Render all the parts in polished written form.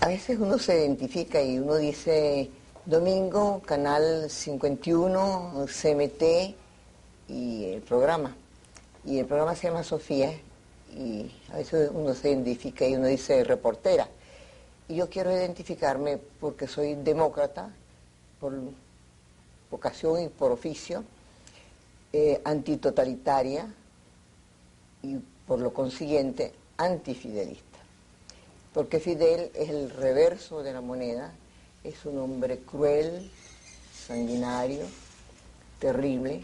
A veces uno se identifica y uno dice, domingo, Canal 51, CMT y el programa. Y el programa se llama Sofía y a veces uno se identifica y uno dice reportera. Y yo quiero identificarme porque soy demócrata por vocación y por oficio, antitotalitaria y por lo consiguiente antifidelista. Porque Fidel es el reverso de la moneda, es un hombre cruel, sanguinario, terrible,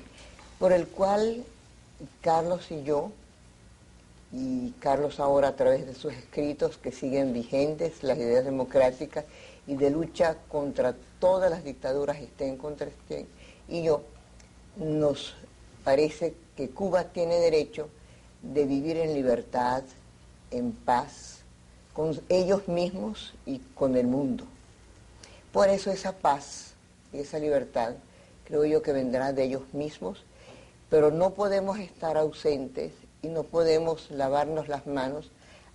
por el cual Carlos y yo, y Carlos ahora a través de sus escritos que siguen vigentes, las ideas democráticas y de lucha contra todas las dictaduras, estén contra estén, y yo, nos parece que Cuba tiene derecho de vivir en libertad, en paz, con ellos mismos y con el mundo. Por eso esa paz y esa libertad creo yo que vendrá de ellos mismos, pero no podemos estar ausentes y no podemos lavarnos las manos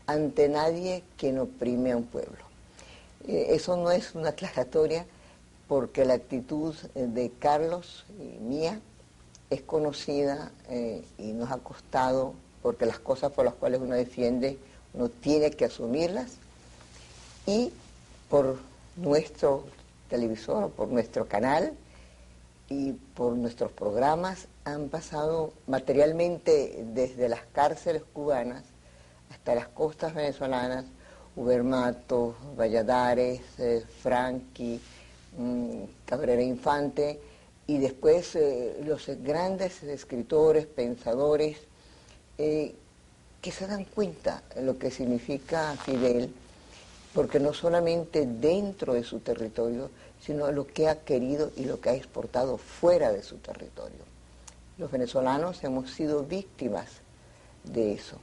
ante nadie que oprime a un pueblo. Eso no es una aclaratoria porque la actitud de Carlos y mía es conocida y nos ha costado, porque las cosas por las cuales uno defiende, uno tiene que asumirlas, y por nuestro televisor, por nuestro canal y por nuestros programas han pasado materialmente desde las cárceles cubanas hasta las costas venezolanas, Ubermato, Valladares, Franqui, Cabrera Infante, y después los grandes escritores, pensadores, que se dan cuenta de lo que significa Fidel, porque no solamente dentro de su territorio, sino lo que ha querido y lo que ha exportado fuera de su territorio. Los venezolanos hemos sido víctimas de eso.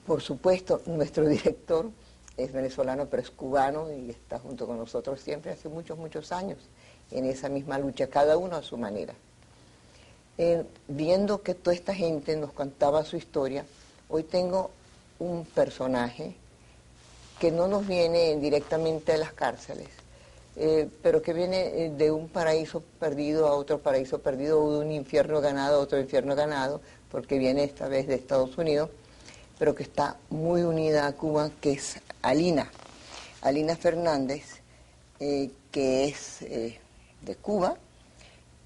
Por supuesto, nuestro director es venezolano, pero es cubano y está junto con nosotros siempre hace muchos, muchos años en esa misma lucha, cada uno a su manera. Viendo que toda esta gente nos contaba su historia, hoy tengo un personaje que no nos viene directamente de las cárceles, pero que viene de un paraíso perdido a otro paraíso perdido, o de un infierno ganado a otro infierno ganado, porque viene esta vez de Estados Unidos, pero que está muy unida a Cuba, que es Alina Fernández, que es de Cuba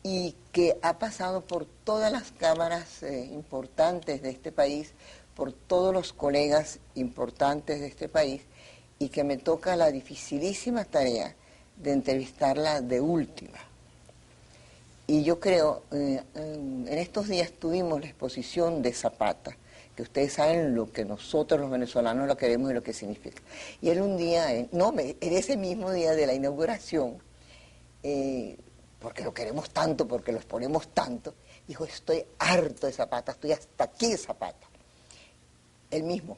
y que ha pasado por todas las cámaras importantes de este país, por todos los colegas importantes de este país, y que me toca la dificilísima tarea de entrevistarla de última. Y yo creo, en estos días tuvimos la exposición de Zapata, que ustedes saben lo que nosotros los venezolanos lo queremos y lo que significa. Y él un día, en ese mismo día de la inauguración, porque lo queremos tanto, porque los ponemos tanto, dijo, estoy harto de Zapata, estoy hasta aquí de Zapata. Él mismo.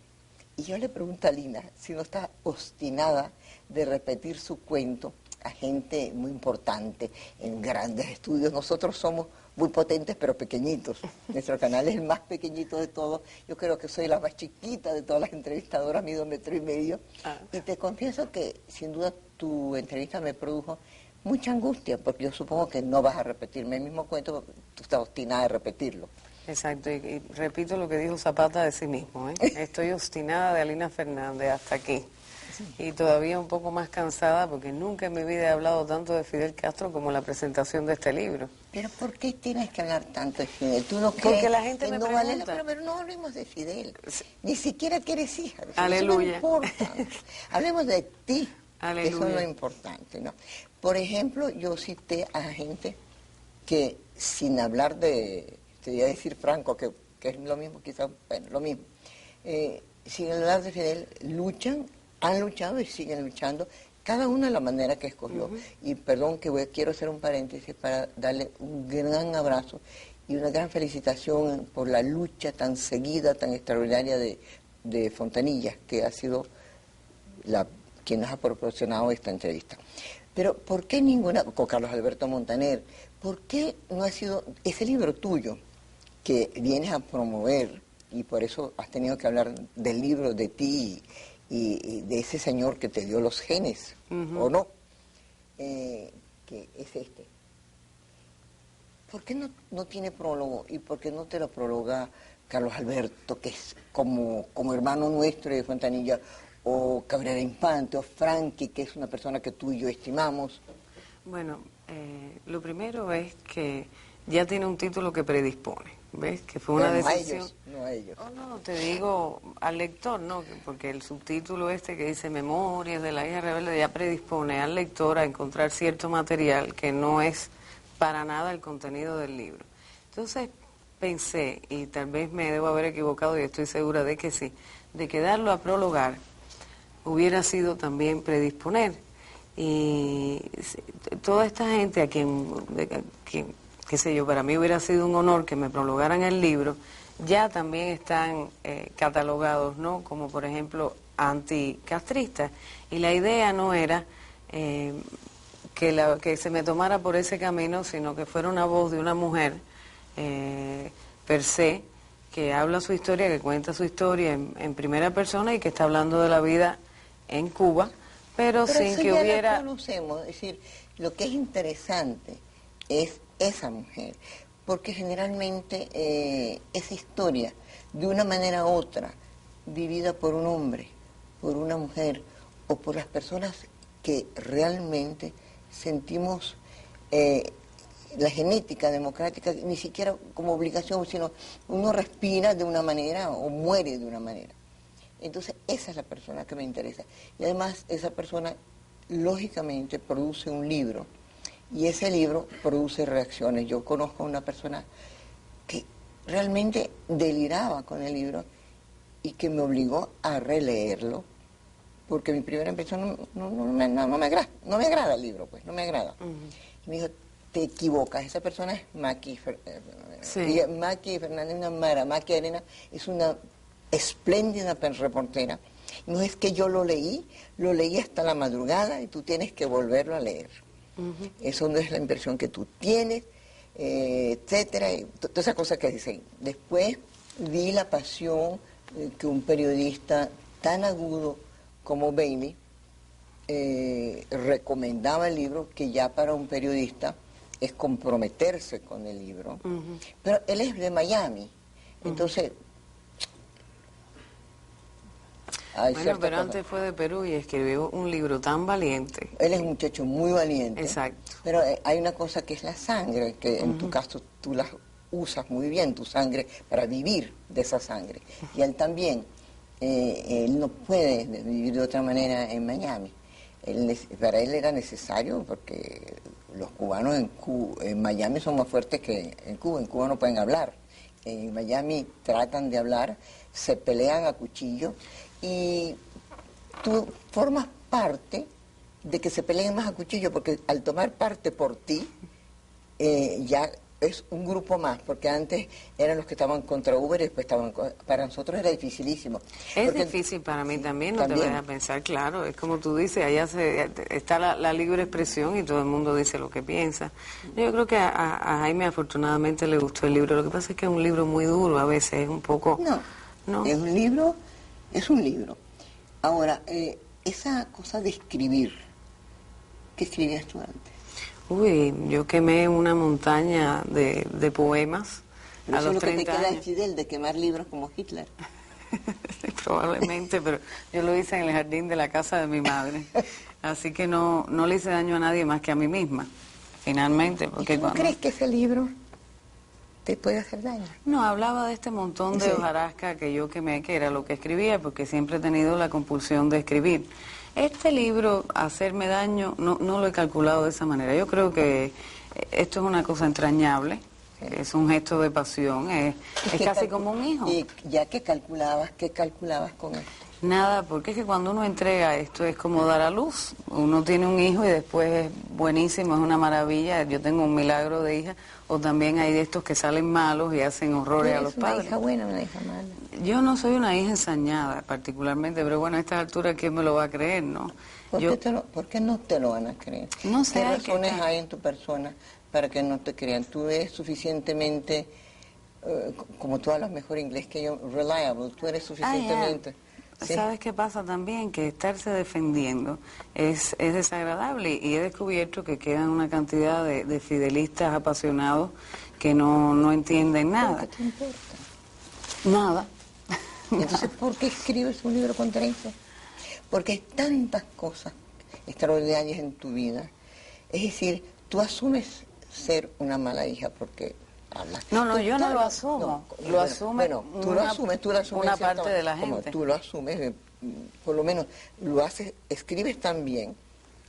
Y yo le pregunto a Lina si no está obstinada de repetir su cuento a gente muy importante en grandes estudios. Nosotros somos muy potentes pero pequeñitos. Nuestro canal es el más pequeñito de todos. Yo creo que soy la más chiquita de todas las entrevistadoras, mido 1,5 metros. Y te confieso que sin duda tu entrevista me produjo mucha angustia, porque yo supongo que no vas a repetirme el mismo cuento, porque tú estás obstinada de repetirlo. Exacto, y repito lo que dijo Zapata de sí mismo, Estoy obstinada de Alina Fernández hasta aquí. Y todavía un poco más cansada porque nunca en mi vida he hablado tanto de Fidel Castro como en la presentación de este libro. ¿Pero por qué tienes que hablar tanto de Fidel? ¿Tú no crees porque la gente que me no pregunta. vale la pena? Pero no hablemos de Fidel. Ni siquiera que eres hija de Fidel. Aleluya. Eso no importa. Hablemos de ti. Aleluya. Eso es lo importante, ¿no? Por ejemplo, yo cité a gente que, sin hablar de, te voy a decir Franco, que es lo mismo, quizás, bueno, lo mismo, sin hablar de Fidel, han luchado y siguen luchando, cada uno a la manera que escogió. Y perdón que quiero hacer un paréntesis para darle un gran abrazo y una gran felicitación por la lucha tan seguida, tan extraordinaria de Fontanilla, que ha sido quien nos ha proporcionado esta entrevista. Pero ¿por qué con Carlos Alberto Montaner, por qué no ha sido ese libro tuyo que vienes a promover, y por eso has tenido que hablar del libro, de ti y de ese señor que te dio los genes, ¿o no? Que es este. ¿Por qué no tiene prólogo? ¿Y por qué no te lo prologa Carlos Alberto, que es como hermano nuestro de Fontanilla, o Cabrera Infante, o Frankie, que es una persona que tú y yo estimamos? Bueno, lo primero es que ya tiene un título que predispone, ¿ves? Que fue una decisión. No a ellos. Oh, no, te digo al lector, ¿no? Porque el subtítulo este que dice Memorias de la hija rebelde ya predispone al lector a encontrar cierto material que no es para nada el contenido del libro. Entonces pensé, y tal vez me debo haber equivocado y estoy segura de que sí, de que darlo a prologar hubiera sido también predisponer. Y toda esta gente a quien, qué sé yo, para mí hubiera sido un honor que me prologaran el libro, ya también están catalogados, ¿no? Como por ejemplo anticastristas. Y la idea no era que se me tomara por ese camino, sino que fuera una voz de una mujer per se, que habla su historia, que cuenta su historia en primera persona y que está hablando de la vida en Cuba, pero sin eso que ya hubiera... la conocemos, es decir, lo que es interesante es esa mujer, porque generalmente esa historia, de una manera u otra, vivida por un hombre, por una mujer, o por las personas que realmente sentimos la genética democrática, ni siquiera como obligación, sino uno respira de una manera o muere de una manera. Entonces, esa es la persona que me interesa. Y además, esa persona, lógicamente, produce un libro. Y ese libro produce reacciones. Yo conozco a una persona que realmente deliraba con el libro y que me obligó a releerlo, porque mi primera impresión no me agrada el libro, pues, no me agrada. Y me dijo, te equivocas, esa persona es Maki Fernández, una Mara. Maki Arena es una espléndida reportera. No es que yo lo leí hasta la madrugada y tú tienes que volverlo a leer. Eso no es la impresión que tú tienes, etcétera, y todas esas cosas que dicen. Después vi la pasión que un periodista tan agudo como Bailey recomendaba el libro, que ya para un periodista es comprometerse con el libro. Pero él es de Miami, entonces... Bueno, pero antes fue de Perú y escribió un libro tan valiente. Él es un muchacho muy valiente. Exacto. Pero hay una cosa que es la sangre, que en tu caso tú la usas muy bien, tu sangre, para vivir de esa sangre. Y él también, él no puede vivir de otra manera en Miami. Para él era necesario, porque los cubanos en Miami son más fuertes que en Cuba. En Cuba no pueden hablar. En Miami tratan de hablar, se pelean a cuchillo. Y tú formas parte de que se peleen más a cuchillo, porque al tomar parte por ti, ya es un grupo más, porque antes eran los que estaban contra Uber y después estaban... Para nosotros era dificilísimo. Es difícil para mí también, no te vayas a pensar, claro, es como tú dices, allá está la libre expresión y todo el mundo dice lo que piensa. Yo creo que a Jaime afortunadamente le gustó el libro, lo que pasa es que es un libro muy duro, a veces es un poco... No, es un libro... Es un libro. Ahora, esa cosa de escribir, ¿qué escribías tú antes? Uy, yo quemé una montaña de poemas a los 30 años. Eso es lo que te queda, Fidel, de quemar libros como Hitler. Probablemente, pero yo lo hice en el jardín de la casa de mi madre. Así que no le hice daño a nadie más que a mí misma, finalmente. Porque ¿Y tú crees que ese libro te puede hacer daño? No, hablaba de este montón de hojarasca que yo quemé, que era lo que escribía, porque siempre he tenido la compulsión de escribir. Este libro, hacerme daño, no lo he calculado de esa manera. Yo creo que esto es una cosa entrañable, es un gesto de pasión, es casi como un hijo. ¿Y ya qué calculabas con esto? Nada, porque es que cuando uno entrega esto es como dar a luz. Uno tiene un hijo y después es buenísimo, es una maravilla. Yo tengo un milagro de hija, o también hay de estos que salen malos y hacen horrores a los padres. ¿Una hija buena o una hija mala? Yo no soy una hija ensañada particularmente, pero bueno, a estas alturas, ¿quién me lo va a creer, no? ¿Por qué no te lo van a creer? No sé. ¿Qué razones hay en tu persona para que no te crean? Tú eres suficientemente, como tú hablas mejor inglés que yo, reliable, tú eres suficientemente... ¿sí? ¿Sabes qué pasa también? Que estarse defendiendo es desagradable y he descubierto que quedan una cantidad de fidelistas apasionados que no entienden ¿Pero nada. qué te importa? Nada. Entonces, ¿por qué escribes un libro contra eso? Porque hay tantas cosas extraordinarias en tu vida. Es decir, tú asumes ser una mala hija porque hablas. No, yo no Claro, lo asumo. Lo asume tú lo asumes una en cierta parte de la como gente. tú lo asumes, por lo menos lo haces, escribes tan bien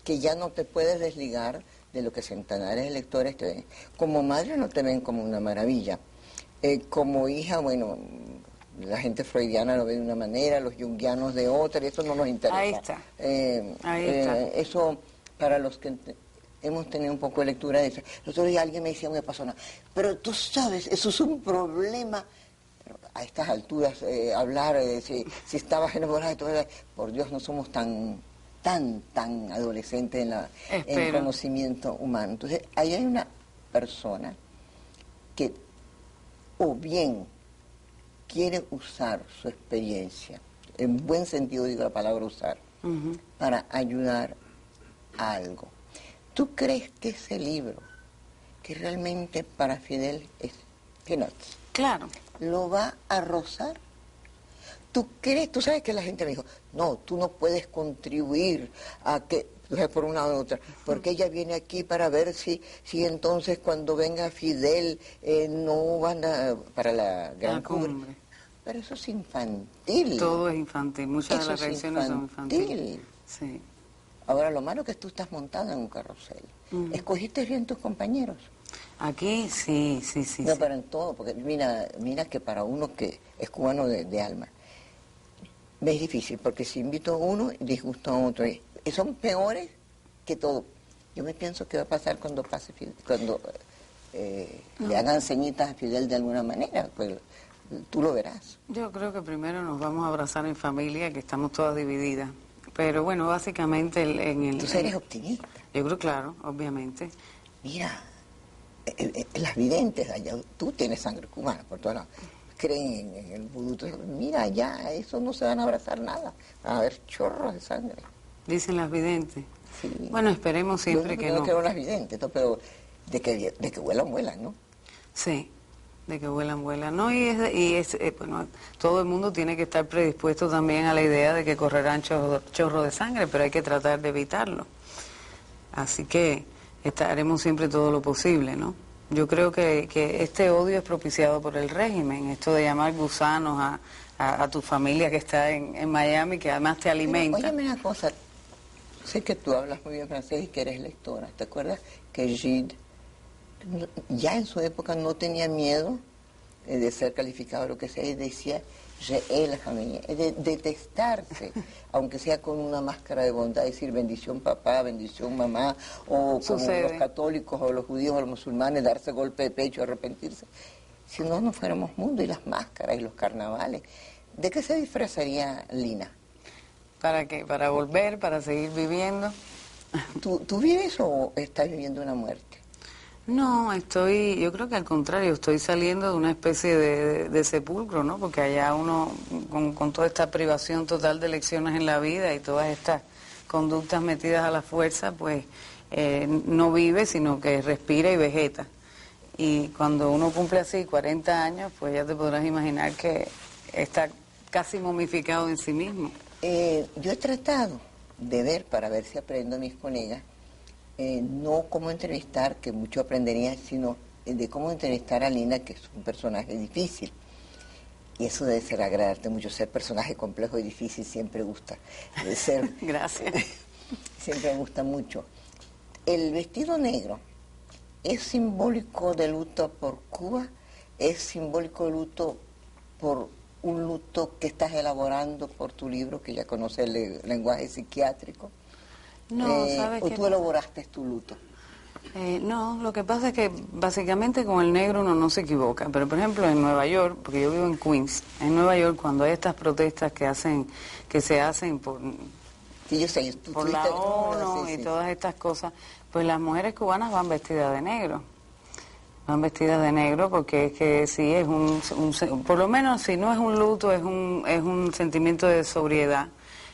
que ya no te puedes desligar de lo que centenares de lectores te ven. Como madre no te ven como una maravilla. Como hija, bueno, la gente freudiana lo ve de una manera, los junguianos de otra, y eso no nos interesa. Ahí está. Ahí está. Eso, para los que hemos tenido un poco de lectura de eso. El otro día alguien me decía, me pasó nada. Pero tú sabes, eso es un problema. Pero a estas alturas, hablar, si estabas enamorada de todo, por Dios, no somos tan adolescentes en el conocimiento humano. Entonces, ahí hay una persona que o bien quiere usar su experiencia, en buen sentido digo la palabra usar, para ayudar a algo. ¿Tú crees que ese libro, que realmente para Fidel es Peanuts, Claro. lo va a rozar? ¿Tú crees? Tú sabes que la gente me dijo, no, tú no puedes contribuir a que, por una u otra, porque ella viene aquí para ver si entonces cuando venga Fidel no van a, para la gran cumbre. Pero eso es infantil. Todo es infantil, muchas de las reacciones son infantiles. Sí. Ahora, lo malo es que tú estás montada en un carrusel. ¿Escogiste bien tus compañeros? Aquí sí. No, pero en todo, porque mira que para uno que es cubano de alma, me es difícil, porque si invito a uno, disgusto a otro. Y son peores que todo. Yo me pienso que va a pasar cuando pase Fidel, cuando le hagan ceñitas a Fidel de alguna manera, pues tú lo verás. Yo creo que primero nos vamos a abrazar en familia, que estamos todas divididas. Pero bueno, básicamente Tú eres optimista. Yo creo, claro, obviamente. Mira, las videntes allá, tú tienes sangre cubana por todos lados, creen en el vudú. Mira allá, eso no se van a abrazar nada, van a haber chorros de sangre. Dicen las videntes. Sí. Bueno, esperemos siempre que no. Yo no creo en las videntes, pero de que vuelan, ¿no? Sí, de que vuelan. No, bueno, todo el mundo tiene que estar predispuesto también a la idea de que correrán chorros de sangre, pero hay que tratar de evitarlo. Así que haremos siempre todo lo posible, ¿no? Yo creo que este odio es propiciado por el régimen, esto de llamar gusanos a tu familia que está en Miami, que además te alimenta. Óyeme una cosa, sé que tú hablas muy bien francés y que eres lectora. ¿Te acuerdas que Gide ya en su época no tenía miedo de ser calificado lo que sea y decía, je hais la familia, es de detestarse, aunque sea con una máscara de bondad, decir bendición papá, bendición mamá, o como los católicos o los judíos o los musulmanes, darse golpe de pecho, arrepentirse? Si no fuéramos mundo, y las máscaras y los carnavales. ¿De qué se disfrazaría Lina? ¿Para qué? ¿Para volver? ¿Para seguir viviendo? ¿Tú vives o estás viviendo una muerte? No, yo creo que al contrario, estoy saliendo de una especie de sepulcro, ¿no? Porque allá uno, con toda esta privación total de elecciones en la vida y todas estas conductas metidas a la fuerza, pues no vive, sino que respira y vegeta. Y cuando uno cumple así 40 años, pues ya te podrás imaginar que está casi momificado en sí mismo. Yo he tratado de ver, para ver si aprendo a mis colegas, no cómo entrevistar, que mucho aprendería, sino de cómo entrevistar a Lina, que es un personaje difícil. Y eso debe ser agradarte mucho, ser personaje complejo y difícil siempre gusta. Gracias. Siempre me gusta mucho. El vestido negro es simbólico de luto por Cuba, es simbólico de luto por un luto que estás elaborando por tu libro, que ya conoce el lenguaje psiquiátrico. No, ¿sabes ¿O tú elaboraste tu luto? No, lo que pasa es que básicamente con el negro uno no se equivoca, pero por ejemplo en Nueva York, porque yo vivo en Queens, en Nueva York cuando hay estas protestas que se hacen por, sí, yo sé, por la ONU y todas estas cosas, pues las mujeres cubanas van vestidas de negro. van vestidas de negro porque es que sí, es por lo menos si no es un luto, es un sentimiento de sobriedad.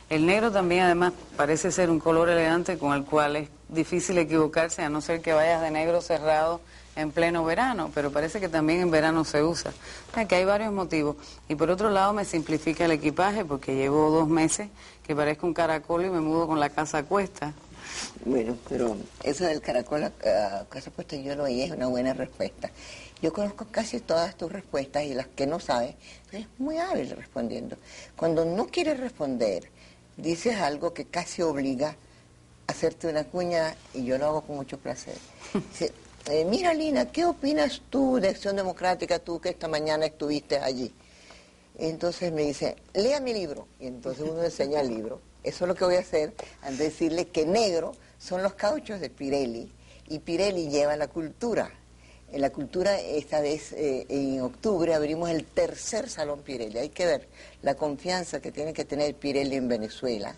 El negro también además parece ser un color elegante con el cual es difícil equivocarse, a no ser que vayas de negro cerrado en pleno verano, pero parece que también en verano se usa. O sea, que hay varios motivos. Y por otro lado me simplifica el equipaje porque llevo 2 meses que parezco un caracol y me mudo con la casa a cuesta. Bueno, pero eso del caracol a casa puesta yo lo oí, es una buena respuesta. Yo conozco casi todas tus respuestas y las que no sabes, eres muy hábil respondiendo. Cuando no quieres responder, dices algo que casi obliga a hacerte una cuña y yo lo hago con mucho placer. Dice, mira Lina, ¿qué opinas tú de Acción Democrática, tú que esta mañana estuviste allí? Entonces me dice, lea mi libro. Y entonces uno enseña el libro. Eso es lo que voy a hacer, al decirle que negro son los cauchos de Pirelli. Y Pirelli lleva la cultura. En la cultura, esta vez en octubre, abrimos el 3er Salón Pirelli. Hay que ver la confianza que tiene que tener Pirelli en Venezuela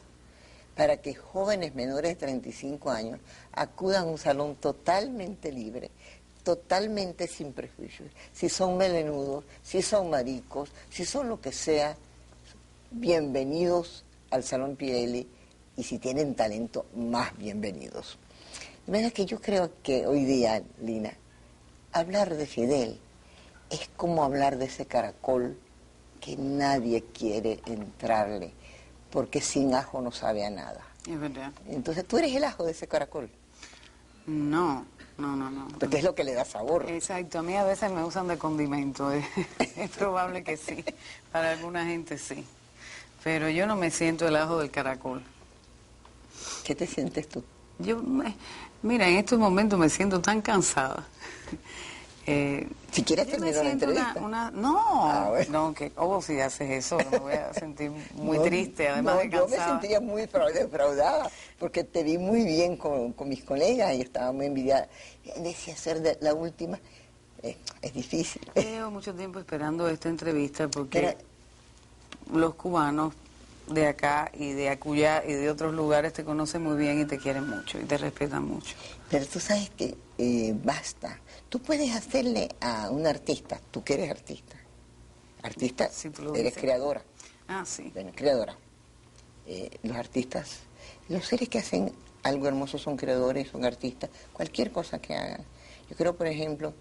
para que jóvenes menores de 35 años acudan a un salón totalmente libre, totalmente sin prejuicios. Si son melenudos, si son maricos, si son lo que sea, bienvenidos al Salón Pirelli, y si tienen talento, más bienvenidos. De manera que yo creo que hoy día, Lina, hablar de Fidel es como hablar de ese caracol que nadie quiere entrarle, porque sin ajo no sabe a nada. Es verdad. Entonces tú eres el ajo de ese caracol. No. Porque es lo que le da sabor. Exacto, a mí a veces me usan de condimento, es probable que sí, para alguna gente sí, pero yo no me siento el ajo del caracol. ¿Qué te sientes tú? Mira, en estos momentos me siento tan cansada. Si quieres terminar la entrevista. Bueno. No, que si haces eso me voy a sentir muy triste, además de cansada. Yo me sentía muy defraudada, porque te vi muy bien con mis colegas y estaba muy envidiada. Decía ser la última, es difícil. Llevo mucho tiempo esperando esta entrevista porque los cubanos de acá y de Acuyá y de otros lugares te conocen muy bien y te quieren mucho y te respetan mucho. Pero tú sabes que basta. Tú puedes hacerle a un artista, tú que eres artista, si tú lo eres dices. creadora. Sí. Bueno, creadora. Los artistas, los seres que hacen algo hermoso son creadores, son artistas, cualquier cosa que hagan. Yo creo, por ejemplo,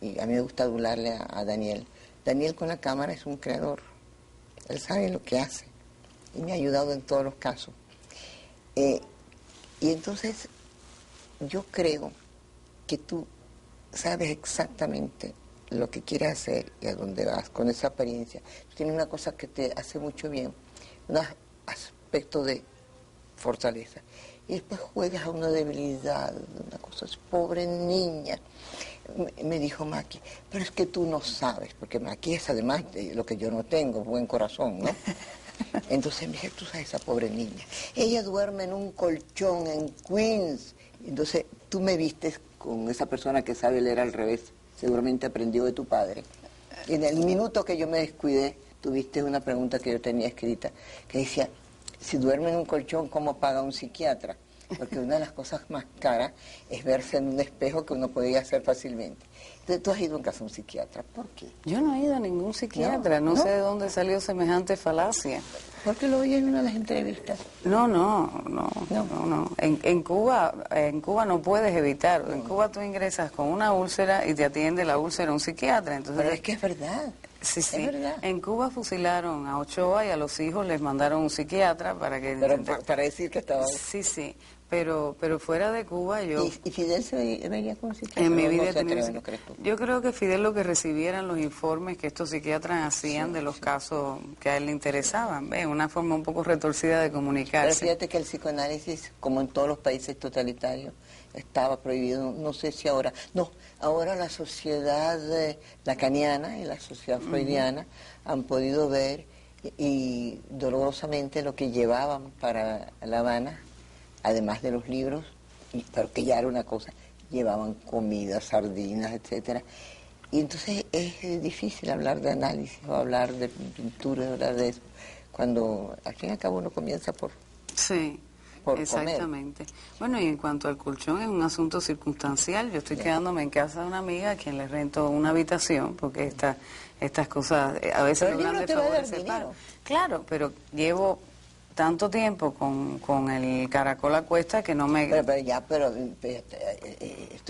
y a mí me gusta adularle a Daniel. Daniel con la cámara es un creador. Él sabe lo que hace y me ha ayudado en todos los casos. Y entonces yo creo que tú sabes exactamente lo que quieres hacer y a dónde vas con esa apariencia. Tú tienes una cosa que te hace mucho bien, un aspecto de fortaleza. Y después juegas a una debilidad, una cosa, es pobre niña. Me dijo Maki, pero es que tú no sabes, porque Maki es además de lo que yo no tengo, buen corazón, ¿no? Entonces me dije, tú sabes, esa pobre niña, ella duerme en un colchón en Queens. Entonces tú me vistes con esa persona que sabe leer al revés, seguramente aprendió de tu padre. Y en el minuto que yo me descuidé, tuviste una pregunta que yo tenía escrita, que decía, si duerme en un colchón, ¿cómo paga un psiquiatra? Porque una de las cosas más caras es verse en un espejo que uno podría hacer fácilmente. Entonces tú has ido en casa a un psiquiatra, ¿por qué? Yo no he ido a ningún psiquiatra, no sé de dónde salió semejante falacia. ¿Por qué lo oí en una de las entrevistas? No. En Cuba no puedes evitar. En Cuba tú ingresas con una úlcera y te atiende la úlcera un psiquiatra. Entonces, pero es que es verdad. Sí. Es verdad. En Cuba fusilaron a Ochoa y a los hijos les mandaron un psiquiatra para que... Para decir que estaba... Sí. Pero fuera de Cuba yo... ¿Y Fidel se veía con un psiquiatra? En mi vida he tenido ¿no yo creo que Fidel lo que recibieran los informes que estos psiquiatras hacían de los casos que a él le interesaban, ¿ves? Una forma un poco retorcida de comunicarse. Pero fíjate que el psicoanálisis, como en todos los países totalitarios, estaba prohibido, no sé si ahora... No, ahora la sociedad lacaniana y la sociedad freudiana han podido ver y dolorosamente lo que llevaban para La Habana, además de los libros, pero que ya era una cosa, llevaban comida, sardinas, etcétera. Y entonces es difícil hablar de análisis o hablar de pintura, hablar de eso, cuando al fin y al cabo uno comienza por por Exactamente. Bueno, y en cuanto al colchón, es un asunto circunstancial. Yo estoy quedándome en casa de una amiga a quien le rento una habitación, porque estas cosas a veces Pero el los libro grandes te va a dar favores se pagan. dinero. Claro, pero llevo tanto tiempo con el caracol a cuesta que no me... Esto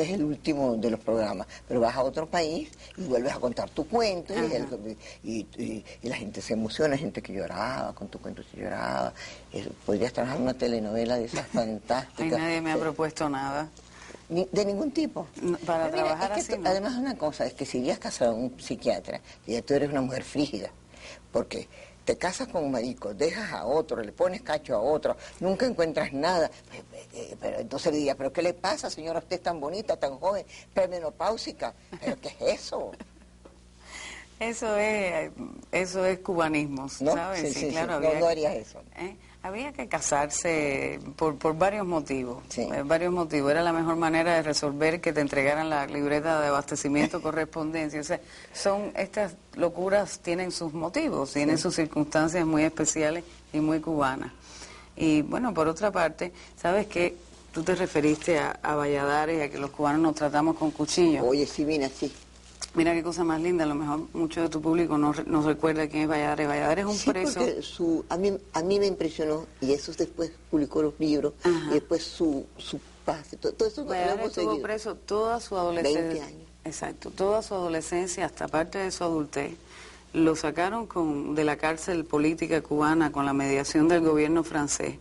es el último de los programas, pero vas a otro país y vuelves a contar tu cuento y la gente se emociona, gente que lloraba, con tu cuento se lloraba. Podrías trabajar en una telenovela de esas fantásticas. Ay, nadie me ha propuesto nada. De ningún tipo. Para Pero mira, trabajar es que así, ¿no? además una cosa, es que si irías casado a un psiquiatra, y tú eres una mujer frígida, porque te casas con un marico, dejas a otro, le pones cacho a otro, nunca encuentras nada. Pero entonces le diría, ¿pero qué le pasa, señora? Usted es tan bonita, tan joven, premenopáusica. ¿Pero qué es eso? Eso es cubanismo, ¿No? ¿sabes? Sí, claro, sí. No harías eso. Había que casarse por varios motivos. Sí. Varios motivos. Era la mejor manera de resolver que te entregaran la libreta de abastecimiento, correspondencia. O sea, estas locuras tienen sus motivos, tienen sus circunstancias muy especiales y muy cubanas. Y bueno, por otra parte, ¿sabes qué? Tú te referiste a Valladares, a que los cubanos nos tratamos con cuchillos. Oye, sí, mira, sí. Mira qué cosa más linda, a lo mejor mucho de tu público no recuerda quién es Valladares. Valladares es un preso. Porque a mí me impresionó, y eso después publicó los libros, y después su paz, todo eso lo hemos Valladares estuvo seguido. preso toda su adolescencia. 20 años. Exacto, toda su adolescencia, hasta parte de su adultez. Lo sacaron de la cárcel política cubana con la mediación del gobierno francés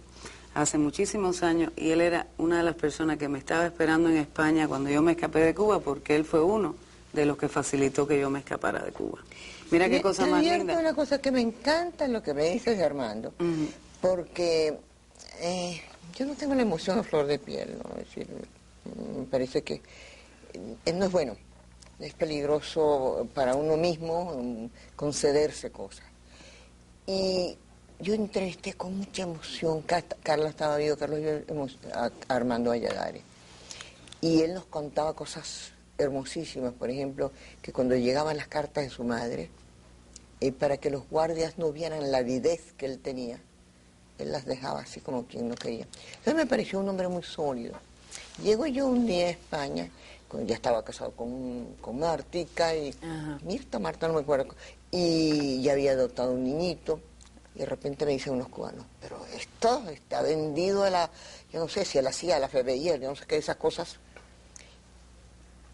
hace muchísimos años, y él era una de las personas que me estaba esperando en España cuando yo me escapé de Cuba, porque él fue uno de los que facilitó que yo me escapara de Cuba. Mira qué cosa más linda. Una cosa que me encanta lo que me dices de Armando, porque yo no tengo la emoción a flor de piel, ¿no? Es decir, me parece que no es bueno, es peligroso para uno mismo concederse cosas. Y yo entrevisté con mucha emoción, Carla estaba vivo, Carlos y yo, a Armando Valladares, y él nos contaba cosas hermosísimas, por ejemplo, que cuando llegaban las cartas de su madre, para que los guardias no vieran la avidez que él tenía, él las dejaba así como quien no quería. Entonces me pareció un hombre muy sólido. Llego yo un día a España, ya estaba casado con Martica y Marta no me acuerdo, y ya había adoptado un niñito, y de repente me dicen unos cubanos, pero esto está vendido yo no sé si a la CIA, a la FBI, yo no sé qué, esas cosas.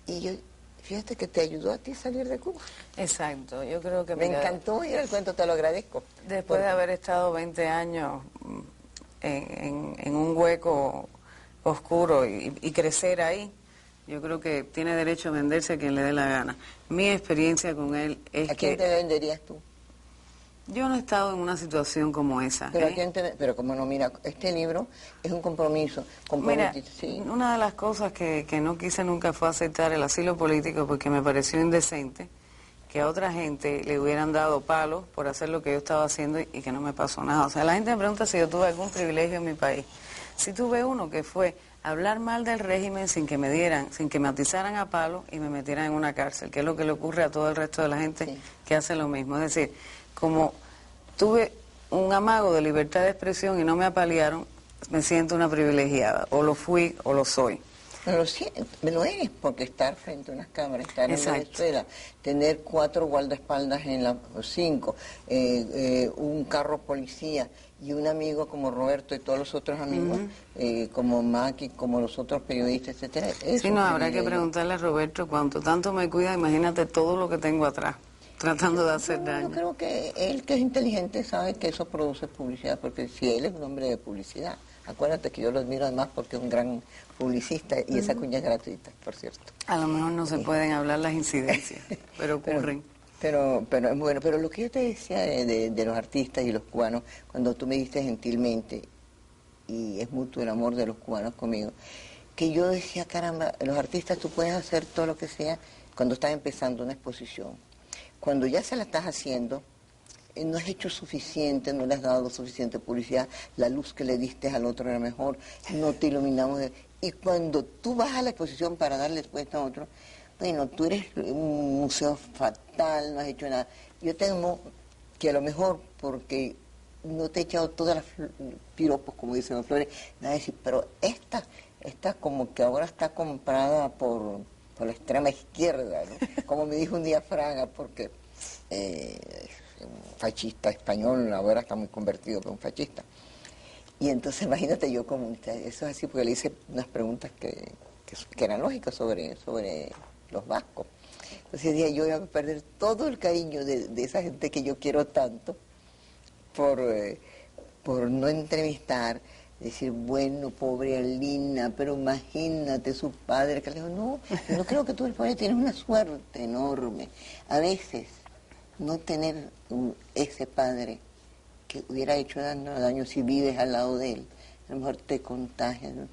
Y yo, fíjate que te ayudó a ti a salir de Cuba. Exacto, yo creo que me encantó oír el cuento, te lo agradezco. Después de haber estado 20 años en un hueco oscuro y crecer ahí, yo creo que tiene derecho a venderse a quien le dé la gana. Mi experiencia con él es que... ¿A quién te venderías tú? Yo no he estado en una situación como esa. Pero, pero como no, mira, este libro es un compromiso. Mira, una de las cosas que no quise nunca fue aceptar el asilo político porque me pareció indecente que a otra gente le hubieran dado palos por hacer lo que yo estaba haciendo y que no me pasó nada. O sea, la gente me pregunta si yo tuve algún privilegio en mi país. Sí tuve uno, que fue hablar mal del régimen sin que me atizaran a palos y me metieran en una cárcel, que es lo que le ocurre a todo el resto de la gente que hace lo mismo. Es decir, como tuve un amago de libertad de expresión y no me apalearon, me siento una privilegiada. O lo fui o lo soy. No eres, porque estar frente a unas cámaras, estar en Venezuela, tener 4 guardaespaldas en 5, un carro policía y un amigo como Roberto y todos los otros amigos, como Maki, como los otros periodistas, etcétera. Sí, no, habrá que preguntarle a Roberto cuánto tanto me cuida, imagínate todo lo que tengo atrás, tratando de hacer daño. Yo creo que él, que es inteligente, sabe que eso produce publicidad, porque si él es un hombre de publicidad, acuérdate que yo lo admiro además porque es un gran publicista y esa cuña es gratuita, por cierto. A lo mejor no se pueden hablar las incidencias, pero ocurren. Pero es bueno, pero lo que yo te decía de los artistas y los cubanos, cuando tú me diste gentilmente, y es mutuo el amor de los cubanos conmigo, que yo decía, caramba, los artistas tú puedes hacer todo lo que sea cuando estás empezando una exposición. Cuando ya se la estás haciendo, no has hecho suficiente, no le has dado suficiente publicidad, la luz que le diste al otro era mejor, no te iluminamos. Y cuando tú vas a la exposición para darle respuesta a otro, bueno, tú eres un museo fatal, no has hecho nada. Yo temo que a lo mejor porque no te he echado todas las piropos, como dicen las flores, nada de decir, pero esta como que ahora está comprada por la extrema izquierda, ¿no? Como me dijo un día Fraga, porque un fascista español ahora está muy convertido por un fascista. Y entonces imagínate yo comunista, eso es así porque le hice unas preguntas que eran lógicas sobre los vascos. Entonces dije, yo voy a perder todo el cariño de esa gente que yo quiero tanto por no entrevistar, decir, bueno, pobre Alina, pero imagínate su padre, que le dijo, no, yo creo que tú el padre tienes una suerte enorme. A veces no tener ese padre que hubiera hecho daño si vives al lado de él, a lo mejor te contagia, ¿no?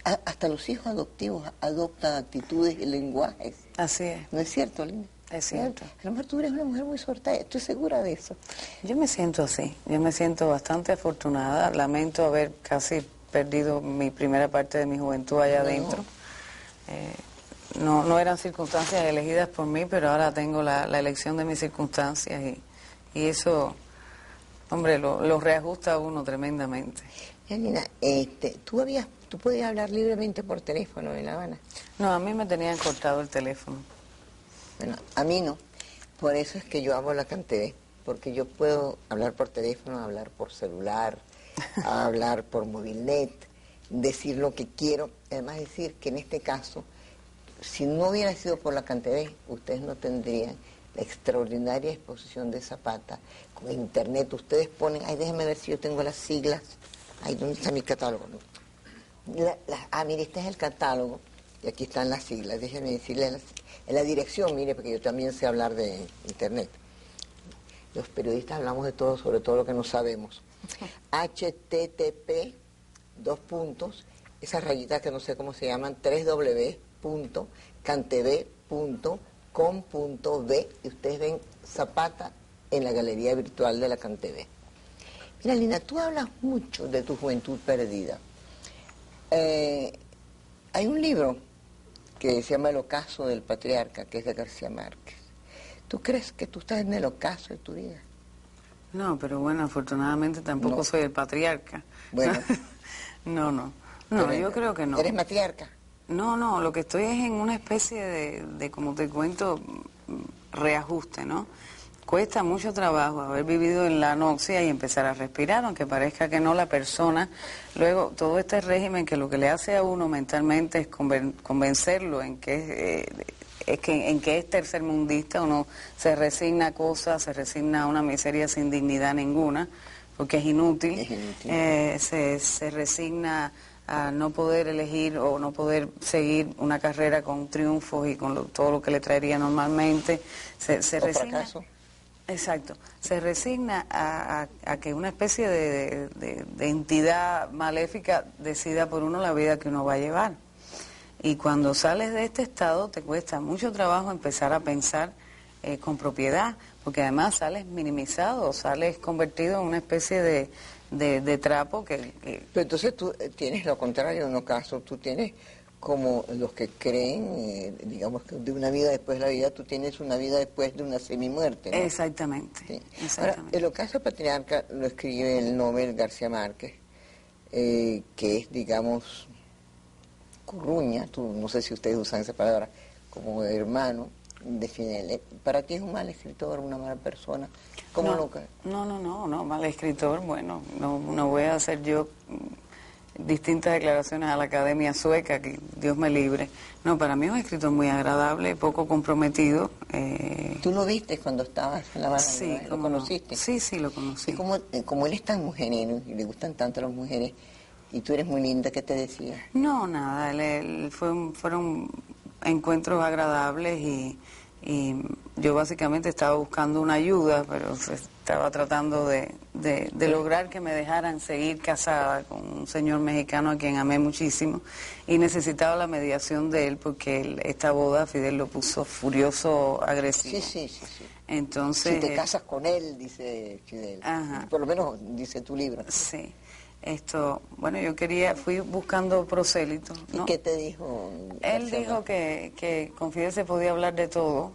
Hasta los hijos adoptivos adoptan actitudes y lenguajes. Así es. ¿No es cierto, Alina? Es cierto. A lo mejor tú eres una mujer muy suertada, estoy segura de eso. Yo me siento así, yo me siento bastante afortunada. Lamento haber casi perdido mi primera parte de mi juventud allá adentro. No eran circunstancias elegidas por mí, pero ahora tengo la elección de mis circunstancias y eso, hombre, lo reajusta a uno tremendamente. Alina, ¿tú podías hablar libremente por teléfono en La Habana? No, a mí me tenían cortado el teléfono. Bueno, a mí no. Por eso es que yo amo la CanTV, porque yo puedo hablar por teléfono, hablar por celular, hablar por movilnet, decir lo que quiero. Además decir que en este caso, si no hubiera sido por la CanTV, ustedes no tendrían la extraordinaria exposición de Zapata con internet. Ustedes ponen, ay, déjenme ver si yo tengo las siglas. Ay, ¿dónde está mi catálogo? Mire, este es el catálogo y aquí están las siglas. Déjenme decirle en la dirección, mire, porque yo también sé hablar de internet. Los periodistas hablamos de todo, sobre todo lo que no sabemos. HTTP, esas rayitas que no sé cómo se llaman, www.cantv.com.b, y ustedes ven Zapata en la galería virtual de la CanTV. Mira, Lina, tú hablas mucho de tu juventud perdida. Hay un libro que se llama El ocaso del patriarca, que es de García Márquez. ¿Tú crees que tú estás en el ocaso de tu vida? No, pero bueno, afortunadamente tampoco soy el patriarca. Bueno. No, yo creo que no. ¿Eres matriarca? No, lo que estoy es en una especie de, como te cuento, reajuste, ¿no? Cuesta mucho trabajo haber vivido en la anoxia y empezar a respirar, aunque parezca que no, la persona. Luego, todo este régimen que lo que le hace a uno mentalmente es convencerlo en que es tercermundista, uno se resigna a cosas, se resigna a una miseria sin dignidad ninguna, porque es inútil. Se resigna a no poder elegir o no poder seguir una carrera con triunfos y con todo lo que le traería normalmente. Se resigna. Fracaso. Exacto, se resigna a que una especie de entidad maléfica decida por uno la vida que uno va a llevar. Y cuando sales de este estado te cuesta mucho trabajo empezar a pensar con propiedad, porque además sales minimizado, sales convertido en una especie de trapo que... Pero entonces tú tienes lo contrario en un caso, tú tienes como los que creen, digamos, que de una vida después de la vida, tú tienes una vida después de una semimuerte, ¿no? Exactamente. Sí. Exactamente. Ahora, el ocaso patriarca lo escribe el Nobel García Márquez, que es, digamos, curruña, no sé si ustedes usan esa palabra, como hermano de Fidel. ¿Para ti es un mal escritor, una mala persona? ¿Cómo No, mal escritor, bueno, no voy a hacer yo distintas declaraciones a la Academia Sueca, que Dios me libre. No, para mí es un escritor muy agradable, poco comprometido. ¿Tú lo viste cuando estabas en La Habana? Sí. ¿Lo conociste? Sí, lo conocí. Y como él es tan mujerero y le gustan tanto a las mujeres, y tú eres muy linda, ¿qué te decía? No, nada, fueron encuentros agradables y yo básicamente estaba buscando una ayuda, pero estaba tratando de lograr que me dejaran seguir casada con un señor mexicano a quien amé muchísimo y necesitaba la mediación de él porque esta boda Fidel lo puso furioso, agresivo. Sí. Entonces, si te casas con él, dice Fidel. Ajá. Por lo menos dice tu libro. Sí. Bueno, fui buscando prosélitos, ¿no? ¿Y qué te dijo? Él dijo que con Fidel se podía hablar de todo,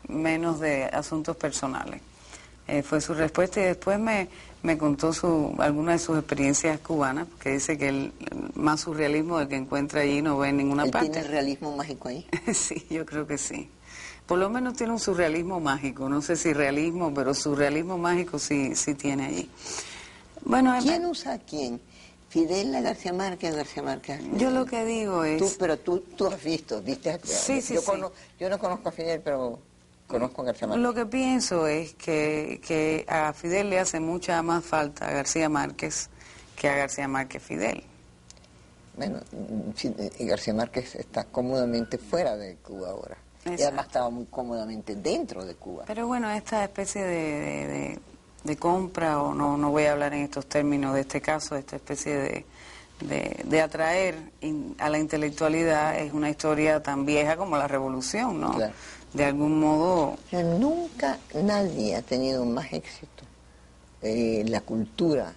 menos de asuntos personales. Fue su respuesta y después me contó algunas de sus experiencias cubanas, que dice que él, más surrealismo del que encuentra allí no ve en ninguna parte. ¿Tiene realismo mágico ahí? Sí, yo creo que sí. Por lo menos tiene un surrealismo mágico, no sé si realismo, pero surrealismo mágico sí tiene allí. Bueno, ¿Quién usa a quién? ¿Fidel a García Márquez, García Márquez? Yo lo que digo es... Tú has visto, viste. Sí. Yo no conozco a Fidel, pero conozco a García Márquez. Lo que pienso es que a Fidel le hace mucha más falta a García Márquez que a García Márquez Fidel. Bueno, García Márquez está cómodamente fuera de Cuba ahora. Exacto. Y además estaba muy cómodamente dentro de Cuba. Pero bueno, esta especie de compra, o no voy a hablar en estos términos de este caso, esta especie de atraer a la intelectualidad es una historia tan vieja como la revolución, ¿no? Claro. De algún modo... Pero nunca nadie ha tenido más éxito la cultura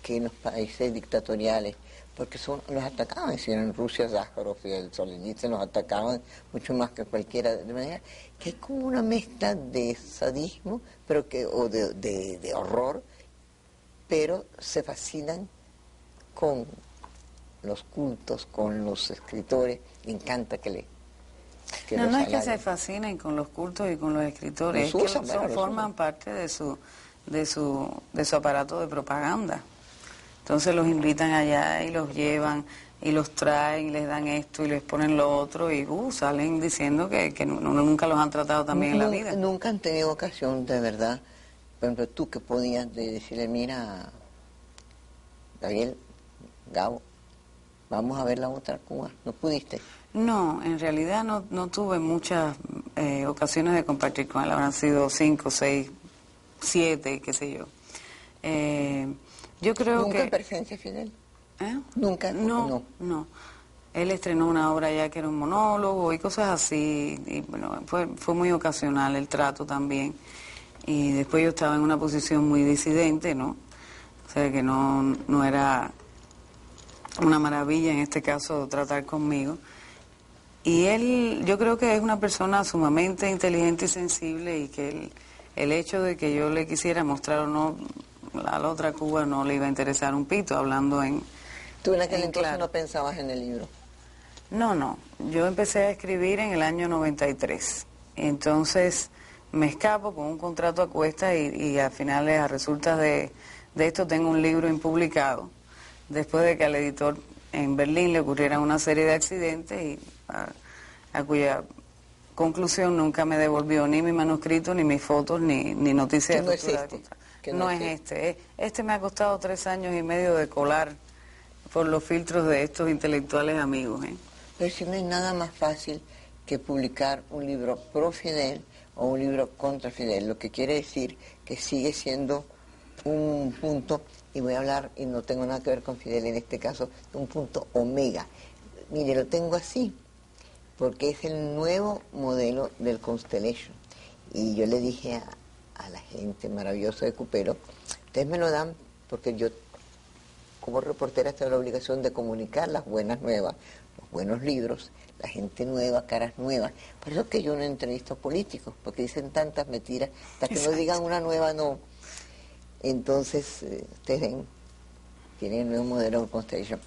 que en los países dictatoriales, porque los atacaban, si en Rusia Sájarov y el Solzhenitsyn los atacaban mucho más que cualquiera, de manera que hay como una mezcla de sadismo o de horror, pero se fascinan con los cultos, con los escritores, le encanta que No los es que se halaguen. fascinen con los cultos y con los escritores, Los es que usan, forman parte de su aparato de propaganda. Entonces los invitan allá y los llevan y los traen y les dan esto y les ponen lo otro y salen diciendo que nunca los han tratado tan bien en la vida. Nunca han tenido ocasión, de verdad. Por ejemplo, tú que podías decirle, mira, Gabriel, Gabo, vamos a ver la otra Cuba. ¿No pudiste? No, en realidad no tuve muchas ocasiones de compartir con él. Habrán sido 5, 6, 7, qué sé yo. Yo creo ¿Nunca que... en presencia, Fidel? ¿Eh? ¿Nunca? No. Él estrenó una obra ya que era un monólogo y cosas así. Y bueno, fue muy ocasional el trato también. Y después yo estaba en una posición muy disidente, ¿no? O sea que no era una maravilla en este caso tratar conmigo. Y él, yo creo que es una persona sumamente inteligente y sensible y que el hecho de que yo le quisiera mostrar o no a la otra Cuba no le iba a interesar un pito, hablando en... ¿Tú en aquel entonces claro. no pensabas en el libro? No. Yo empecé a escribir en el año 93. Entonces me escapo con un contrato a cuestas y a finales, a resultas de esto, tengo un libro impublicado. Después de que al editor en Berlín le ocurrieran una serie de accidentes y a cuya conclusión nunca me devolvió ni mi manuscrito, ni mis fotos, ni noticias de ruptura de contrato. No es este. Este me ha costado 3 años y medio de colar por los filtros de estos intelectuales amigos. Pero si no hay nada más fácil que publicar un libro pro Fidel o un libro contra Fidel, lo que quiere decir que sigue siendo un punto, y voy a hablar, y no tengo nada que ver con Fidel en este caso, un punto omega. Mire, lo tengo así, porque es el nuevo modelo del Constellation. Y yo le dije a la gente maravillosa de Cupero, ustedes me lo dan porque yo, como reportera, tengo la obligación de comunicar las buenas nuevas, los buenos libros, la gente nueva, caras nuevas. Por eso que yo no entrevisto políticos, porque dicen tantas mentiras, hasta que no digan una nueva, no. Entonces, ustedes ven, tienen el nuevo modelo de Constellation.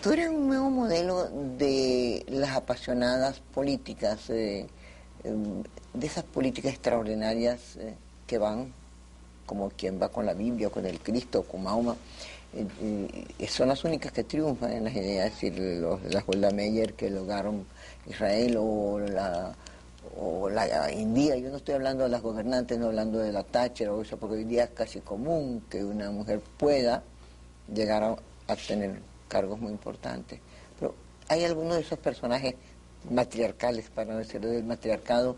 Tú eres un nuevo modelo de las apasionadas políticas, de esas políticas extraordinarias que van, como quien va con la Biblia, con el Cristo, con Mahoma. Son las únicas que triunfan en las ideas, es decir, las Golda Meir que lograron Israel o la India. Yo no estoy hablando de las gobernantes, no hablando de la Thatcher o eso, porque hoy día es casi común que una mujer pueda llegar a tener cargos muy importantes. Pero hay algunos de esos personajes matriarcales, para no decirlo del matriarcado,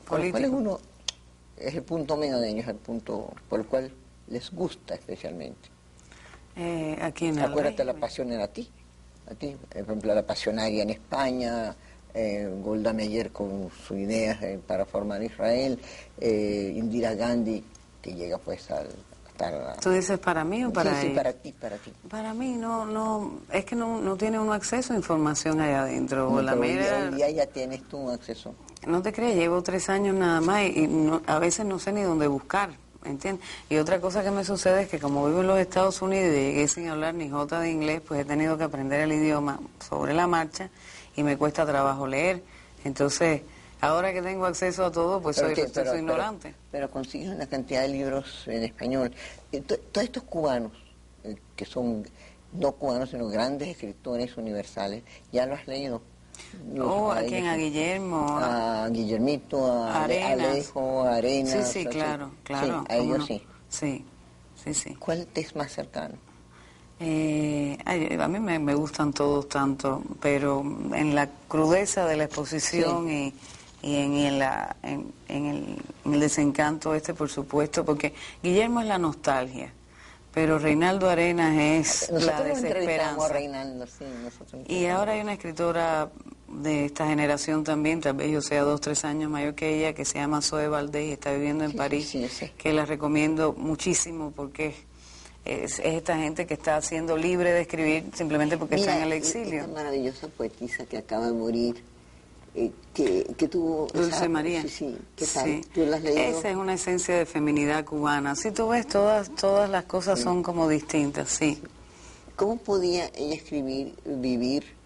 por los cuales uno es el punto menos de ellos, el punto por el cual les gusta especialmente. Aquí en Acuérdate, la pasión era a ti, por ejemplo, la pasionaria en España, Golda Meir con sus ideas para formar Israel, Indira Gandhi, que llega pues al estar... ¿Tú dices para mí o para sí, ella? para ti, para ti. Para mí es que no tiene uno acceso a información allá adentro. No, La pero mayoría, hoy día ya tienes tú acceso. no te creas, llevo 3 años nada más y a veces no sé ni dónde buscar, ¿entiendes? Y otra cosa que me sucede es que como vivo en los Estados Unidos y llegué sin hablar ni jota de inglés, pues he tenido que aprender el idioma sobre la marcha y me cuesta trabajo leer. Entonces, ahora que tengo acceso a todo, pues soy ignorante. Pero consigues una cantidad de libros en español. Todos estos cubanos, que son no cubanos, sino grandes escritores universales, ¿ya lo has leído? ¿A quién? ¿A Guillermo? A Guillermito, a Arenas. Alejo, a Arenas. Sí, claro. Sí, a ellos sí. Sí. ¿Cuál te es más cercano? A mí me gustan todos tanto, pero en la crudeza de la exposición y en el desencanto por supuesto, porque Guillermo es la nostalgia, pero Reinaldo Arenas es la desesperanza. A Reinaldo, sí, y ahora hay una escritora de esta generación también, tal vez yo sea 2, 3 años mayor que ella, que se llama Zoe Valdés y está viviendo en París, que la recomiendo muchísimo porque es esta gente que está siendo libre de escribir simplemente porque está en el exilio. Esta maravillosa poetisa que acaba de morir, que tuvo... Dulce María. Sí, ¿qué tal? Sí. ¿Tú la has leído? Esa es una esencia de feminidad cubana. Si tú ves, todas las cosas son como distintas, sí. ¿Cómo podía ella escribir, vivir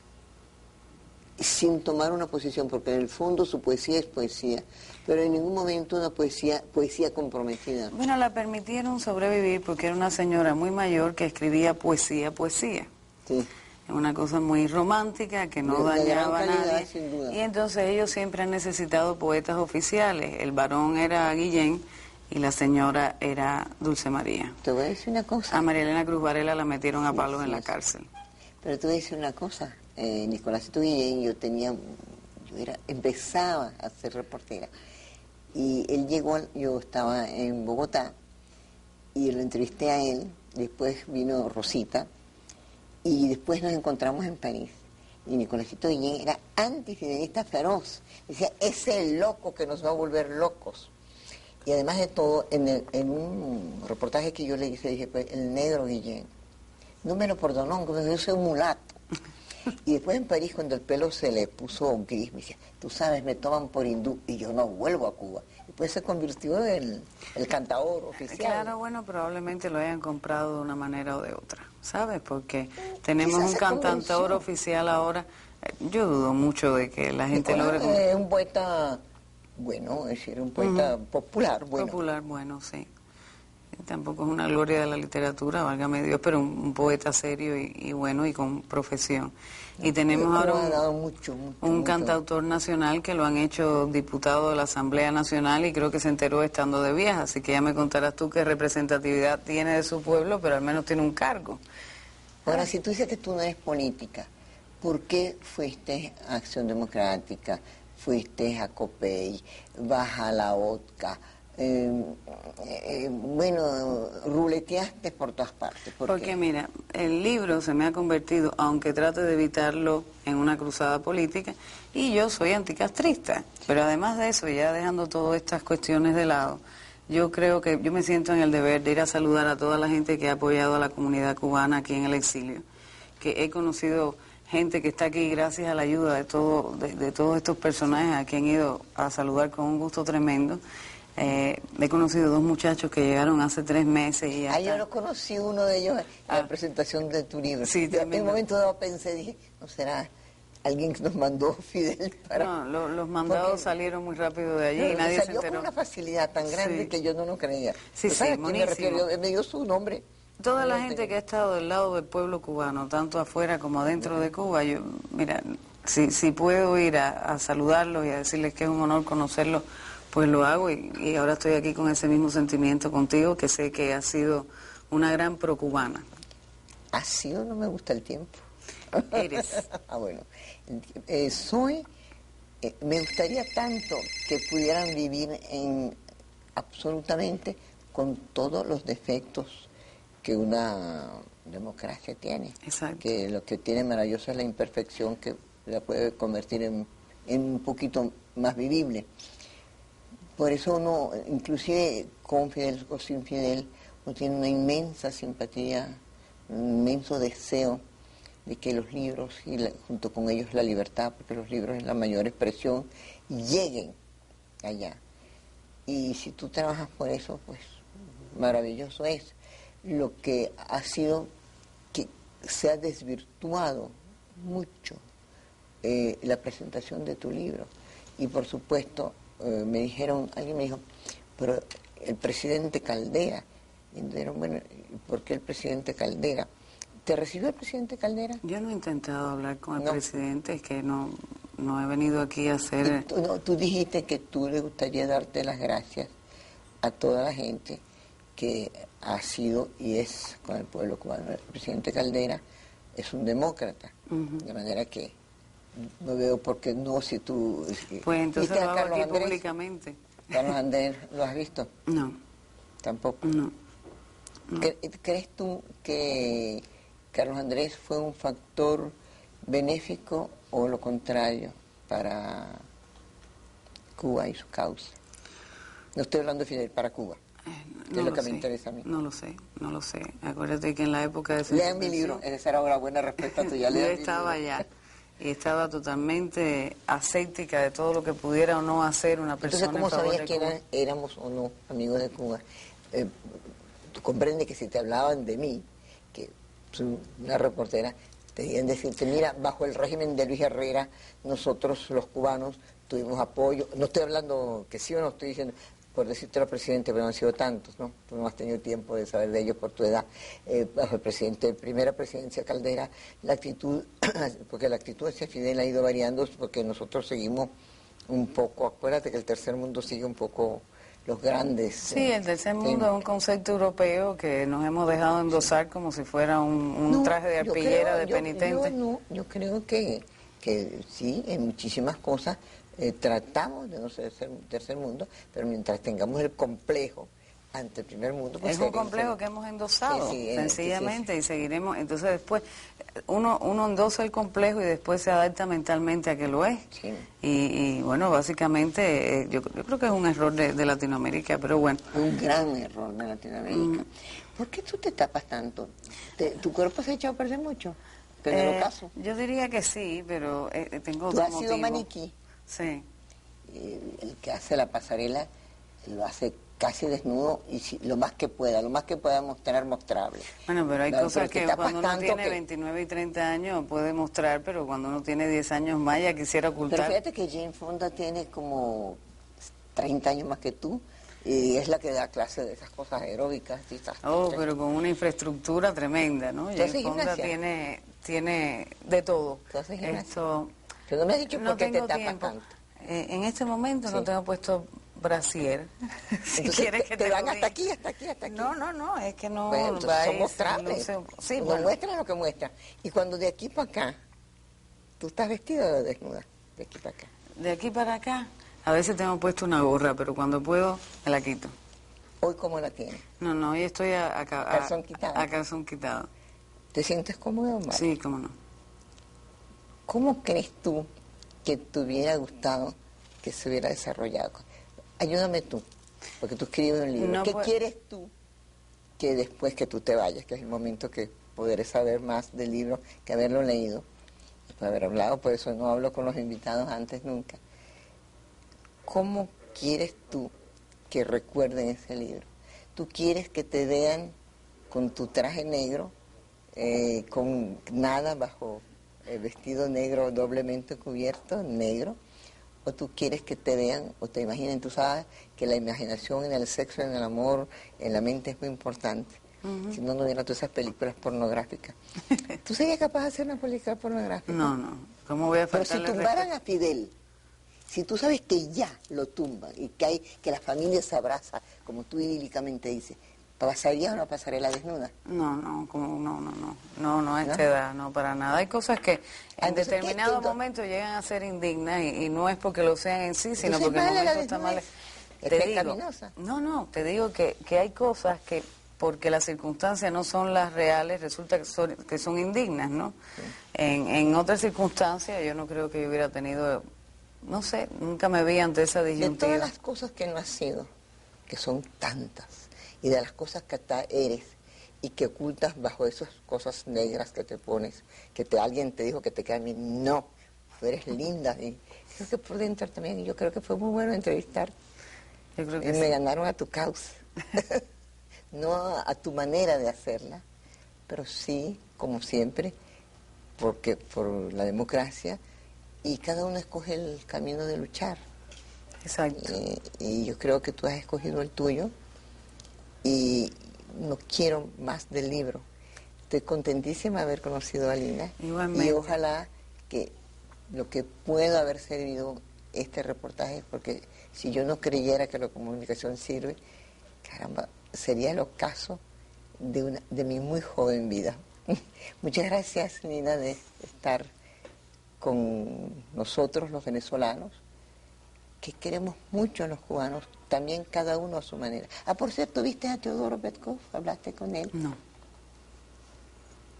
sin tomar una posición? Porque en el fondo su poesía es poesía, pero en ningún momento una poesía comprometida. Bueno, la permitieron sobrevivir porque era una señora muy mayor que escribía poesía. Sí. Es una cosa muy romántica que no dañaba a nadie. Sin duda. Y entonces ellos siempre han necesitado poetas oficiales. El varón era Guillén y la señora era Dulce María. Te voy a decir una cosa. A María Elena Cruz Varela la metieron a palos en la cárcel. Pero te voy a decir una cosa. Nicolásito Guillén, empezaba a ser reportera. Y él llegó, yo estaba en Bogotá y lo entrevisté a él, después vino Rosita y después nos encontramos en París. Y Nicolásito Guillén era antifidelista feroz. Decía, es el loco que nos va a volver locos. Y además de todo, en un reportaje que yo le hice, dije, pues, el negro Guillén, no me lo perdonó, yo soy un mulato. Y después en París, cuando el pelo se le puso gris, me decía, tú sabes, me toman por hindú y yo no vuelvo a Cuba. Y pues se convirtió en el cantador oficial. Claro, bueno, probablemente lo hayan comprado de una manera o de otra, ¿sabes? Porque tenemos un cantautor oficial ahora. Yo dudo mucho de que la gente logre... Es un poeta bueno, es decir, un poeta popular bueno. Popular, bueno, sí. Tampoco es una gloria de la literatura, válgame Dios, pero un poeta serio y bueno y con profesión. Y tenemos ahora un cantautor nacional que lo han hecho diputado de la Asamblea Nacional y creo que se enteró estando de viaje, así que ya me contarás tú qué representatividad tiene de su pueblo, pero al menos tiene un cargo. Ahora, si tú dices que tú no eres política, ¿por qué fuiste a Acción Democrática, fuiste a COPEI, vas a la OTCA? Ruleteaste por todas partes. Porque mira, el libro se me ha convertido, aunque trate de evitarlo, en una cruzada política, y yo soy anticastrista, pero además de eso, ya dejando todas estas cuestiones de lado, yo creo que yo me siento en el deber de ir a saludar a toda la gente que ha apoyado a la comunidad cubana aquí en el exilio, que he conocido gente que está aquí gracias a la ayuda de todos estos personajes a quien he ido a saludar con un gusto tremendo. He conocido 2 muchachos que llegaron hace 3 meses y yo lo conocí, uno de ellos en la presentación de tu libro. Sí, en un momento dado pensé, dije, ¿no será alguien que nos mandó Fidel para...? No, los mandados salieron muy rápido de allí y nadie se enteró. Con una facilidad tan grande que yo no lo creía. Sí, ¿Sabes sí, a quién me refiero? Me dio su nombre. Toda la gente que ha estado del lado del pueblo cubano, tanto afuera como dentro de Cuba, yo, mira, si puedo ir a saludarlos y a decirles que es un honor conocerlos, pues lo hago y ahora estoy aquí con ese mismo sentimiento contigo, que sé que has sido una gran procubana. ¿Ha sido? No me gusta el tiempo. Eres. Bueno, me gustaría tanto que pudieran vivir absolutamente con todos los defectos que una democracia tiene. Exacto. Que lo que tiene maravilloso es la imperfección que la puede convertir en un poquito más vivible. Por eso uno, inclusive con Fidel o sin Fidel, uno tiene una inmensa simpatía, un inmenso deseo de que los libros, y junto con ellos la libertad, porque los libros es la mayor expresión, lleguen allá. Y si tú trabajas por eso, pues maravilloso es. Lo que ha sido que se ha desvirtuado mucho la presentación de tu libro. Y por supuesto, alguien me dijo, pero el presidente Caldera. Y me dijeron, bueno, ¿por qué el presidente Caldera? ¿Te recibió el presidente Caldera? Yo no he intentado hablar con el presidente, es que no he venido aquí a hacer... Tú dijiste que tú le gustaría darte las gracias a toda la gente que ha sido y es con el pueblo cubano. El presidente Caldera es un demócrata, de manera que no veo por qué no, si tú... Pues entonces lo hago Carlos aquí Andrés, públicamente. Carlos Andrés, ¿lo has visto? No. Tampoco. No. ¿Crees tú que Carlos Andrés fue un factor benéfico o lo contrario para Cuba y su causa? No estoy hablando de Fidel, para Cuba. No es lo que sé, me interesa a mí. No lo sé. Acuérdate que en la época de... Lean mi libro, esa era una buena respuesta tuya. Yo estaba allá y estaba totalmente ascéptica de todo lo que pudiera o no hacer una persona. Entonces, ¿cómo sabías que éramos o no amigos de Cuba? Tú comprendes que si te hablaban de mí, que soy una reportera, te debían decirte, mira, bajo el régimen de Luis Herrera, nosotros los cubanos tuvimos apoyo. No estoy hablando que sí o no, estoy diciendo, por decirte al presidente, pero no han sido tantos, ¿no? Tú no has tenido tiempo de saber de ellos por tu edad. Bajo el presidente, primera presidencia Caldera, la actitud, porque la actitud hacia Fidel ha ido variando, porque nosotros seguimos un poco, acuérdate que el tercer mundo sigue un poco los grandes. Sí, el tercer mundo es un concepto europeo que nos hemos dejado endosar como si fuera un traje de arpillera de penitente. Yo creo que sí, en muchísimas cosas tratamos de no ser tercer mundo, pero mientras tengamos el complejo ante el primer mundo... Pues es un complejo que hemos endosado, sencillamente, y seguiremos. Entonces después uno endosa el complejo y después se adapta mentalmente a que lo es. Sí. Y bueno, básicamente yo creo que es un error de Latinoamérica, pero bueno. Un gran error de Latinoamérica. ¿Por qué tú te tapas tanto? ¿Tu cuerpo se ha echado a perder mucho? ¿En caso? Yo diría que sí, pero tengo ¿Tú otro has sido maniquí? Sí. El que hace la pasarela lo hace casi desnudo y lo más que pueda mostrar, mostrable. Bueno, pero hay cosas que cuando uno tiene 29 y 30 años puede mostrar, pero cuando uno tiene 10 años más ya quisiera ocultar. Pero fíjate que Jane Fonda tiene como 30 años más que tú y es la que da clase de esas cosas aeróbicas. Pero con una infraestructura tremenda, ¿no? Jane Fonda tiene de todo. Esto... Pero no me has dicho por qué te tapas tanto. En este momento no tengo puesto brasier. Si entonces quieres que te van hasta aquí. No, es que no. Pues entonces son mostrables. Sí, muestra lo que muestra. Y cuando de aquí para acá, tú estás vestida de desnuda, de aquí para acá. De aquí para acá, a veces tengo puesto una gorra, pero cuando puedo me la quito. ¿Hoy cómo la tienes? No, hoy estoy a calzón quitado. A calzón quitado. ¿Te sientes cómodo, Omar? Sí, cómo no. ¿Cómo crees tú que te hubiera gustado que se hubiera desarrollado? Ayúdame tú, porque tú escribes un libro. ¿Qué quieres tú que después que tú te vayas, que es el momento que podré saber más del libro que haberlo leído, después de haber hablado, por eso no hablo con los invitados antes nunca? ¿Cómo quieres tú que recuerden ese libro? ¿Tú quieres que te vean con tu traje negro, con nada bajo el vestido negro doblemente cubierto, negro? ¿O tú quieres que te vean o te imaginen? Tú sabes que la imaginación en el sexo, en el amor, en la mente es muy importante. Si no, no hubieran todas esas películas pornográficas. ¿Tú serías capaz de hacer una película pornográfica? No. ¿Cómo voy a faltarle? Pero si tumbaran a Fidel, si tú sabes que ya lo tumban y que la familia se abraza, como tú idílicamente dices, ¿pasaría o no pasaría la desnuda? No, a esta edad, no, para nada. Hay cosas que en determinado momento llegan a ser indignas y no es porque lo sean en sí, sino porque el momento está mal. Te digo que hay cosas que porque las circunstancias no son las reales, resulta que son indignas, ¿no? Sí. En otras circunstancias yo no creo que yo hubiera tenido, no sé, nunca me vi ante esa disyuntiva. De todas las cosas que no has sido, que son tantas, y de las cosas que hasta eres y que ocultas bajo esas cosas negras que te pones, que alguien te dijo que te quedan bien. No, tú eres linda. Y creo que por dentro también, yo creo que fue muy bueno entrevistar. Yo creo que Me sí. ganaron a tu causa, no a tu manera de hacerla, pero sí, como siempre, porque por la democracia, y cada uno escoge el camino de luchar. Exacto. Y yo creo que tú has escogido el tuyo, y no quiero más del libro. Estoy contentísima de haber conocido a Lina. Igualmente. Y ojalá que lo que pueda haber servido este reportaje, porque si yo no creyera que la comunicación sirve, caramba, sería el ocaso de mi muy joven vida. Muchas gracias, Lina, de estar con nosotros los venezolanos, que queremos mucho a los cubanos, también cada uno a su manera. Ah, por cierto, ¿viste a Teodoro Petkov? ¿Hablaste con él? No.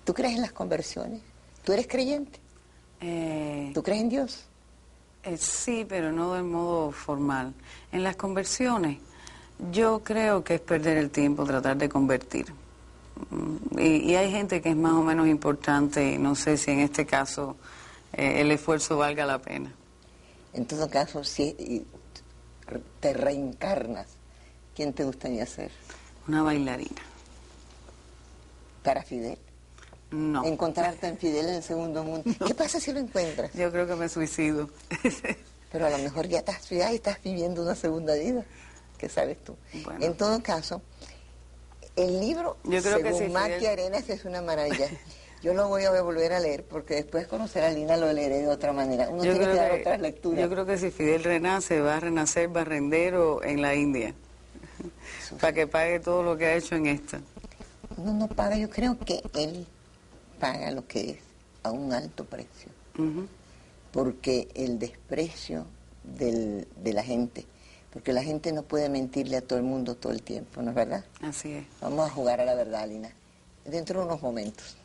¿Tú crees en las conversiones? ¿Tú eres creyente? ¿Tú crees en Dios? Sí, pero no del modo formal. En las conversiones, yo creo que es perder el tiempo tratar de convertir. Y hay gente que es más o menos importante y no sé si en este caso el esfuerzo valga la pena. En todo caso, si te reencarnas, ¿quién te gustaría ser? Una bailarina. ¿Para Fidel? No. Encontrarte en Fidel en el segundo mundo. No. ¿Qué pasa si lo encuentras? Yo creo que me suicido. Pero a lo mejor ya estás viviendo una segunda vida. ¿Qué sabes tú? Bueno. En todo caso, el libro, yo creo según que sí, Maqui Fidel... Arenas, es una maravilla. Yo lo voy a volver a leer, porque después de conocer a Lina lo leeré de otra manera. Uno tiene que dar otras lecturas. Yo creo que si Fidel renace, va a renacer barrendero en la India. Para que pague todo lo que ha hecho en esta. Uno no paga, yo creo que él paga lo que es a un alto precio. Porque el desprecio de la gente, porque la gente no puede mentirle a todo el mundo todo el tiempo, ¿no es verdad? Así es. Vamos a jugar a la verdad, Lina, dentro de unos momentos.